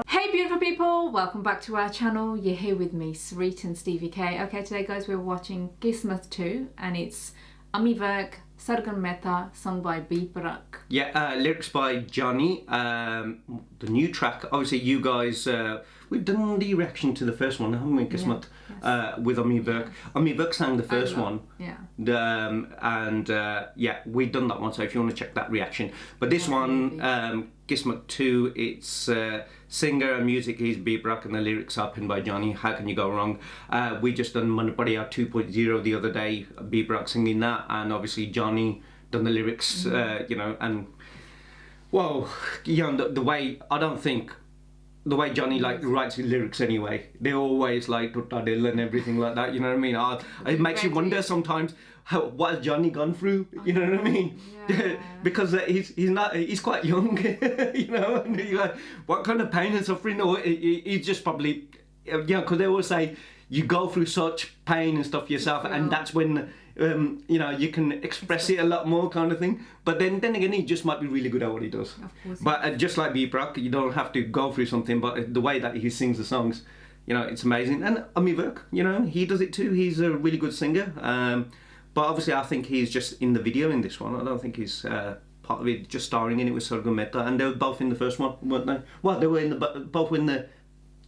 Hey beautiful people, welcome back to our channel. You're here with me, Sarit and Stevie K. Okay, today guys we're watching Qismat 2 and it's Ammy Virk, Sargun Mehta, sung by Praak. Yeah, lyrics by Jaani. The new track, obviously you guys, we've done the reaction to the first one, haven't we, Qismat? Yeah, with Ammy Virk. Yeah. Ammy Virk sang the first one. Yeah. Yeah, we've done that one, so if you want to check that reaction. But this one, Qismat 2, it's singer and music is Praak and the lyrics are penned by Jaani. How can you go wrong? We just done Manapadiya 2.0 the other day, Praak singing that, and obviously Jaani done the lyrics, you know, and well, you know, the way, I don't think, the way Jaani like writes his lyrics anyway, they're always like Tutta Dil and everything like that, you know what I mean? It makes you wonder sometimes, what has Jaani gone through, you know what I mean? Yeah. Because he's quite young, you know, and you're like, what kind of pain and suffering, or he's just probably, you know, because they always say, you go through such pain and stuff yourself, and that's when you know, you can express it a lot more, kind of thing. But then again, he just might be really good at what he does. Of course. But just like Praak, you don't have to go through something, but the way that he sings the songs, you know, it's amazing. And Ammy Virk, you know, he does it too. He's a really good singer. But obviously, I think he's just in the video in this one. I don't think he's part of it, just starring in it with Sargun Mehta. And they were both in the first one, weren't they? Well, they were in the both in the.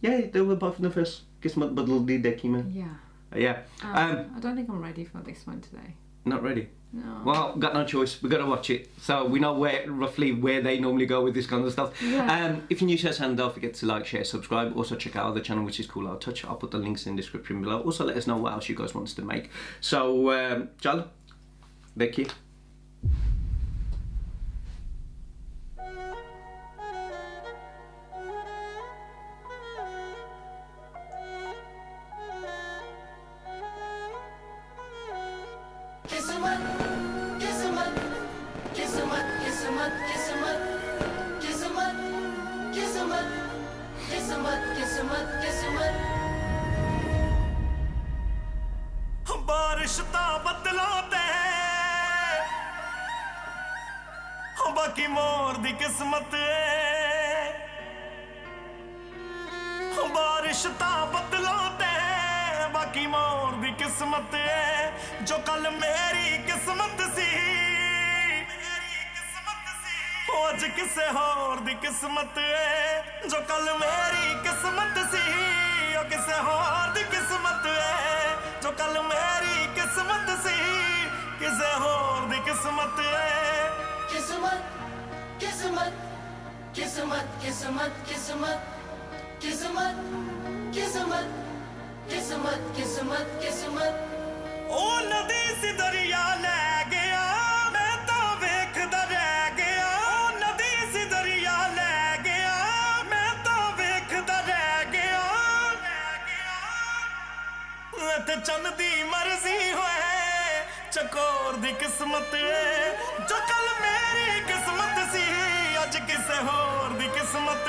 Yeah, they were both in the first Qismat Badal Di Dekhi mein. Yeah. Yeah. I don't think I'm ready for this one today. Not ready? No. Well, got no choice. We've got to watch it. So we know roughly where they normally go with this kind of stuff. Yeah. If you're new to our channel, don't forget to like, share, subscribe. Also check out our other channel, which is Cool Out Touch. I'll put the links in the description below. Also let us know what else you guys want us to make. So, Chal, dekhiye. Qismat, Qismat, Qismat, Qismat, Qismat, Qismat, Qismat, Qismat, Qismat, Qismat. बारिश ता बदलों ते बाकी मोर दी किस्मत बारिश ता बदलों ते बाकी मोर दी किस्मत जो कल मेरी किस्मत सी आज किसे होर दी किस्मत जो कल मेरी किस्मत सी ओ किसे होर दी किस्मत जो कल मेरी किस्मत सी किसे होर दी किस्मत Qismat, Qismat, Qismat, Qismat, Qismat, Qismat, Qismat, Qismat, Qismat, Qismat. ओ नदी सी दरिया ले गया मैं तो वेखदा रह गया ओ नदी सी दरिया ले गया मैं तो वेखदा रह गया ते चंद दी मर्जी होए चकोर दी किस्मत जो कल मेरी किस्मत सी अज किसे होर दी किस्मत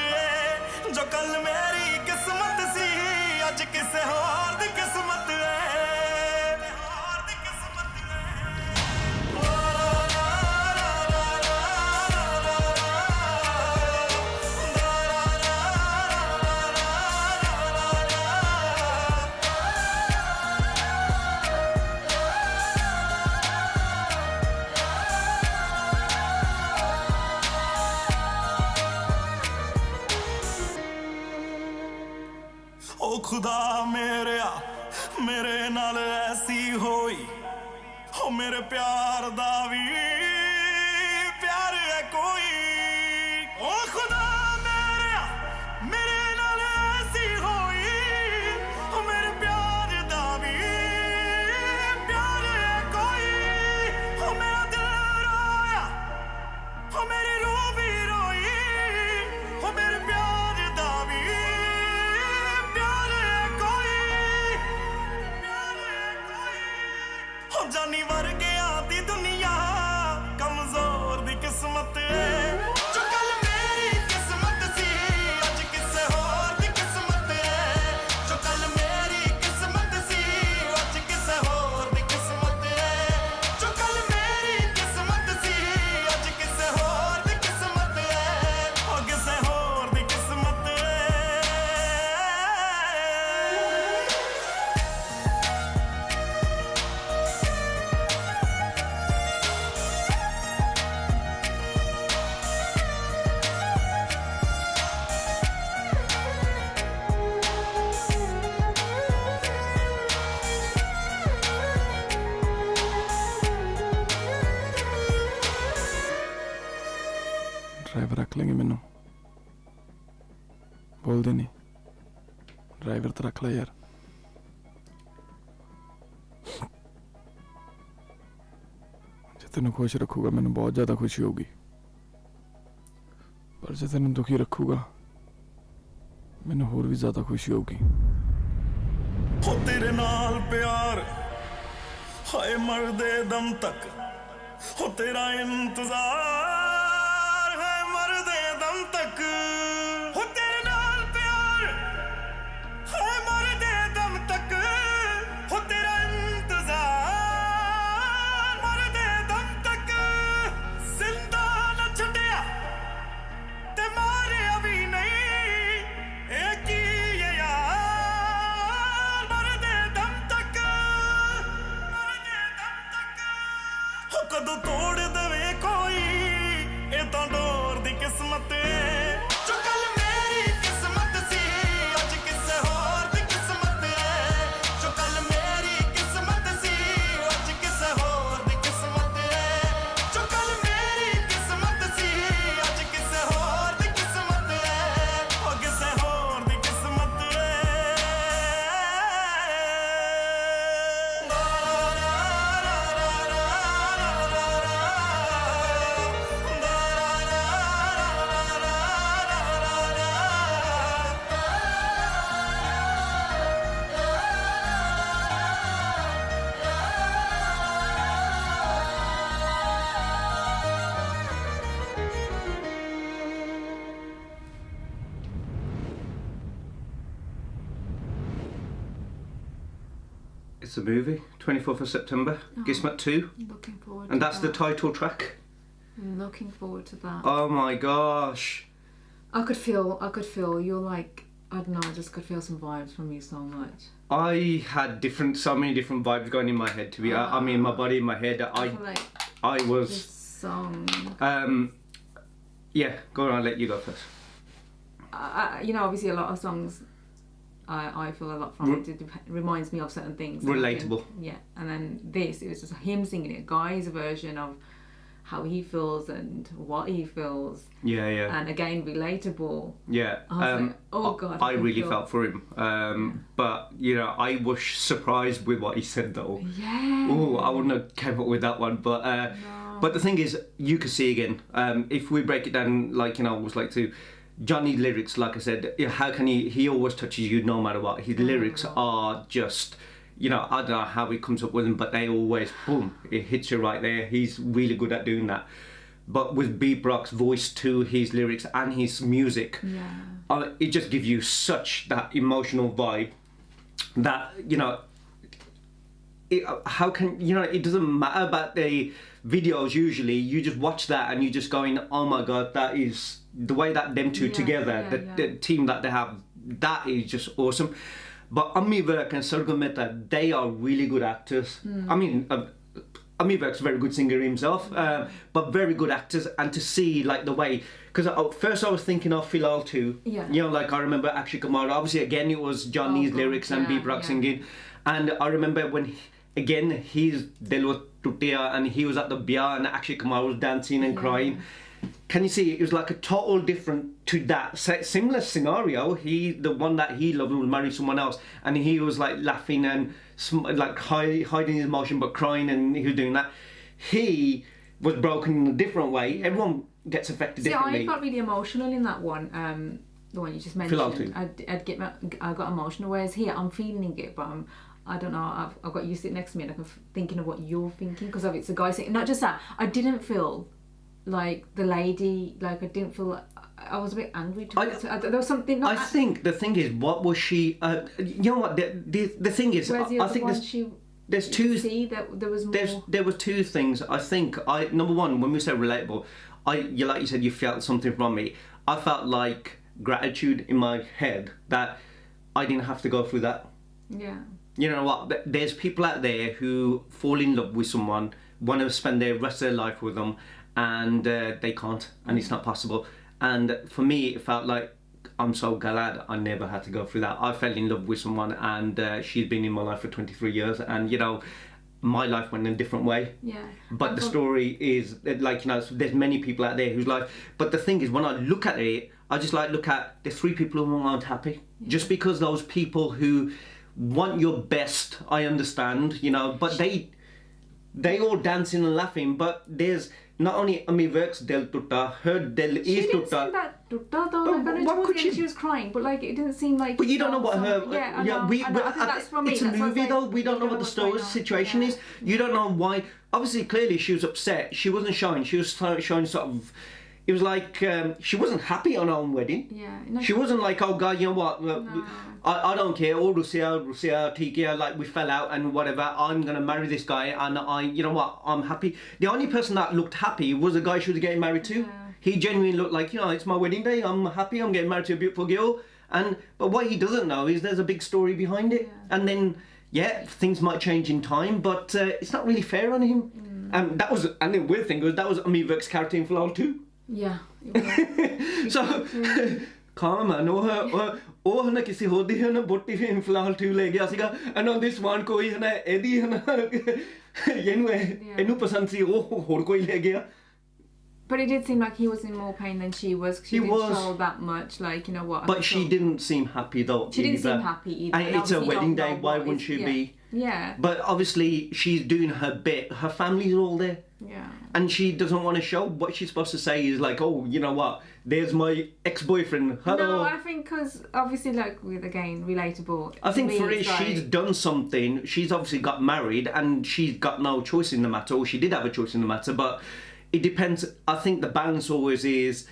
जो कल मेरी किस्मत सी अज किसे होर दी किस्मत ओ खुदा मेरे नाल ऐसी होई ओ मेरे प्यार दा भी प्यार है कोई ओ खुदा मेरे नाल ऐसी होई ओ मेरे प्यार दा भी प्यार है कोई ओ मेरा दिल रोया ओ मेरी रूह भी रोई ओ मेरे प्यार दा भी जानी वर्गिया दी दुनिया ड्राइवर रख लेंगे मैनू बोलते नहीं ड्राइवर तो रख ला यार जे तेन खुश रखूगा मैनू बहुत ज़्यादा खुशी होगी पर जे तेन दुखी रखूगा मैनू होर भी ज़्यादा खुशी होगी हो तेरे नाल प्यार हाय मरदे दम तक हो तेरा इंतजार है मरदे दम तक हो तेरे नाल प्यार हाय मरदे दम तक हो तेरा इंतजार मरदे दम तक जिंदा न छुटिया ते मारिया भी नहीं एक ही ये यार मरदे दम तक हो कदों तोड़ देवे कोई ए तां डोर दी किस्मत जो कल मेरी किस्मत सी अज किसे होर दी किस्मत जो कल मेरी किस्मत सी अज किसे होर दी किस्मत जो कल मेरी किस्मत सी अज किसे होर दी किस्मत ओ किसे होर दी किस्मत It's a movie, 24th of September, Qismat 2, Looking forward and to that's the that. title track. Looking forward to that. Oh my gosh. I could feel you're like, I don't know, I just could feel some vibes from you so much. I had so many different vibes going in my head, to be I mean, my body, in my head. I feel like I this was, song, yeah, go on, I'll let you go first. you know, obviously a lot of songs I feel a lot from it reminds me of certain things. Relatable. Yeah, and then this, it was just him singing it, Guy's version of how he feels and what he feels. Yeah, yeah. And again, relatable. Yeah. I was like, oh God. I really felt for him. But, you know, I was surprised with what he said though. Yeah. Oh, I wouldn't have came up with that one. But but the thing is, you can see again, if we break it down, like, you know, I always like to, Jaani's lyrics, like I said, how can he always touches you no matter what. His lyrics are just, you know, I don't know how he comes up with them, but they always, boom, it hits you right there. He's really good at doing that. But with B. Brock's voice to his lyrics and his music, it just gives you such that emotional vibe that, you know, how can, you know, it doesn't matter about the videos usually, you just watch that and you're just going, oh my God, that is, the way that them two together, the team that they have, that is just awesome. But Ammy Virk and Sargun Mehta, they are really good actors. I mean, Ammy Virk's a very good singer himself, but very good actors. And to see like the way, because first I was thinking of Philal too. Yeah. You know, like I remember Akshay Kumar. Obviously, again it was Jaani's lyrics and B. Praak singing. And I remember when he's Dil Tutiya and he was at the bia and Akshay Kumar was dancing and crying. Can you see? It was like a total different to that similar scenario. The one that he loved would marry someone else, and he was like laughing and like hiding his emotion but crying, and he was doing that. He was broken in a different way. Everyone gets affected differently. I got really emotional in that one. The one you just mentioned. I got emotional. Whereas here, I'm feeling it, but I don't know. I've got you sitting next to me, and I'm thinking of what you're thinking because of it's a guy saying. Not just that. I didn't feel like the lady, like I didn't feel, I was a bit angry towards her. There was something. I think the thing is, what was she? You know what? The thing is, I think there's two. See that there was more. There was two things. I think number one, when we say relatable, like you said, you felt something from me. I felt like gratitude in my head that I didn't have to go through that. Yeah. You know what? There's people out there who fall in love with someone, want to spend the rest of their life with them, and they can't, and it's not possible. And for me, it felt like I'm so glad I never had to go through that. I fell in love with someone, and she's been in my life for 23 years, and you know, my life went in a different way. Yeah. But the story is like, you know, there's many people out there whose life. But the thing is, when I look at it, I just like look at the 3 people who aren't happy. Yeah. Just because those people who want your best, I understand, you know, but they all dancing and laughing. But there's not only Ammy Virk's Dil Tutta, her Dil is Tutta. She didn't seem that Tutta though. Like, I know towards the end she was crying, but like it didn't seem like. But you don't know what her. Yeah, I know. I think that's for me. It's a movie though. We don't know what the story situation is. You don't know why. Obviously, clearly she was upset. She wasn't showing. She was showing sort of. It was like she wasn't happy on her own wedding. Yeah. No, she wasn't like, oh God, you know what? No. I don't care. All Russia, Tikia, like we fell out and whatever. I'm gonna marry this guy, and you know what? I'm happy. The only person that looked happy was the guy she was getting married to. Yeah. He genuinely looked like, you know, it's my wedding day. I'm happy. I'm getting married to a beautiful girl. But what he doesn't know is there's a big story behind it. Yeah. And then, yeah, things might change in time, but it's not really fair on him. And the weird thing was that was Ammy Virk's character in Falal too. Yeah. So, calm man, ਉਹ ਹਨਾ ਕਿਸੇ ਹੋਰ ਦੀ ਹਨਾ ਬੋਟੀ ਵੀ ਫਿਲਹਾਲ 2 ਲੈ ਗਿਆ ਸੀਗਾ and on this one ਕੋਈ ਹਨਾ ਇਹਦੀ ਹਨਾ ਇਹਨੂੰ ਪਸੰਦ ਸੀ ਉਹ ਹੋਰ ਕੋਈ ਲੈ ਗਿਆ. But it did seem like he was in more pain than she was. She didn't show that much, like, you know what. But she didn't seem happy though. She didn't seem happy either. And it's a wedding day, why wouldn't she be? Yeah. But obviously she's doing her bit. Her family's all there. Yeah. And she doesn't want to show. What she's supposed to say is like, oh, you know what? There's my ex-boyfriend. Hello. No, I think because obviously, like, with again relatable. I think for it, she's done something. She's obviously got married, and she's got no choice in the matter. Or she did have a choice in the matter, but it depends. I think the balance always is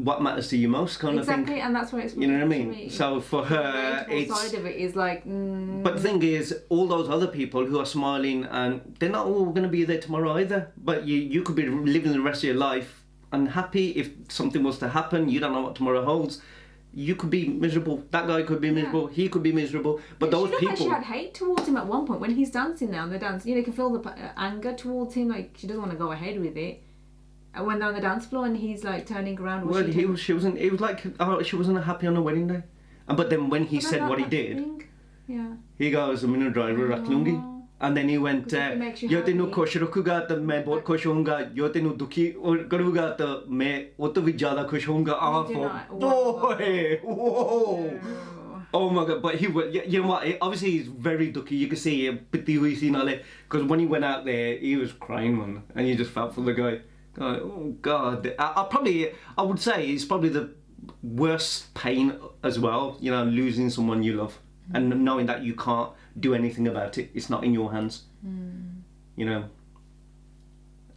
what matters to you most, kind of thing. Exactly, and that's what it's. You know what I mean? So for her, it's side of it is like. But the thing is, all those other people who are smiling, and they're not all going to be there tomorrow either. But you could be living the rest of your life unhappy. If something was to happen, you don't know what tomorrow holds. You could be miserable. That guy could be miserable. He could be miserable. But those people. Like she had hate towards him at one point when he's dancing now. And they're dancing. You know, you can feel the anger towards him. Like she doesn't want to go ahead with it. And when they're on the dance floor and he's like turning around. Well, she wasn't. It was like she wasn't happy on her wedding day. But then when he said what he did, he goes, "I'm in a driver rak lungi." And then he went, "Yo tenu खुश रखूंगा तो मैं बहुत खुश होऊंगा. यो तेनु दुखी करूंगा तो मैं वो तो भी ज़्यादा खुश होऊंगा." Boy, whoa. Oh my God! But you know what? Obviously, he's very ducky. You can see him, because when he went out there, he was crying, man, and you just felt for the guy. Oh God! I would say it's probably the worst pain as well. You know, losing someone you love and knowing that you can't do anything about it. It's not in your hands. You know,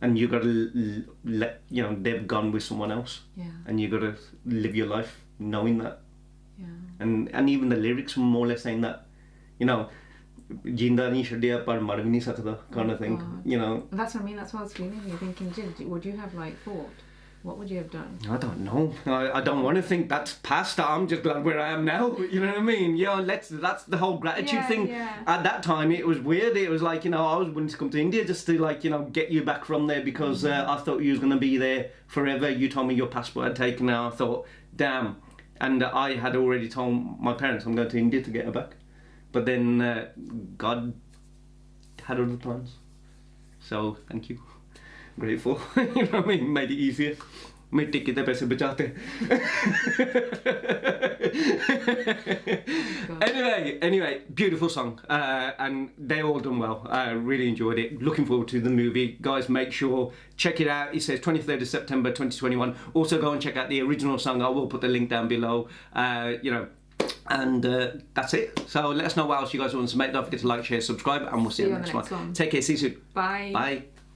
and you got to let they've gone with someone else. Yeah. And you got to live your life knowing that. Yeah. And even the lyrics were more or less saying that, you know, जिंदा नहीं छड़िया पर मर भी नहीं सकता kind of thing. You know. That's what I mean. That's what I was feeling. You're thinking, would you have like thought? What would you have done? I don't know. I don't want to think that's past. I'm just glad where I am now. You know what I mean? Yeah, that's the whole gratitude thing. Yeah. At that time, it was weird. It was like, you know, I was willing to come to India just to, like, you know, get you back from there because I thought you was going to be there forever. You told me your passport had taken out. I thought, damn. And I had already told my parents I'm going to India to get her back. But then God had other plans. So, thank you. Grateful. You know what I mean? Made it easier. Made ticket the paise bachate. Anyway, beautiful song. And they all done well. I really enjoyed it. Looking forward to the movie. Guys, make sure, check it out. It says 23rd of September 2021. Also go and check out the original song. I will put the link down below. You know, and that's it. So let us know what else you guys want to make. Don't forget to like, share, subscribe, and we'll see you on the next one. Take care. See you soon. Bye. Bye.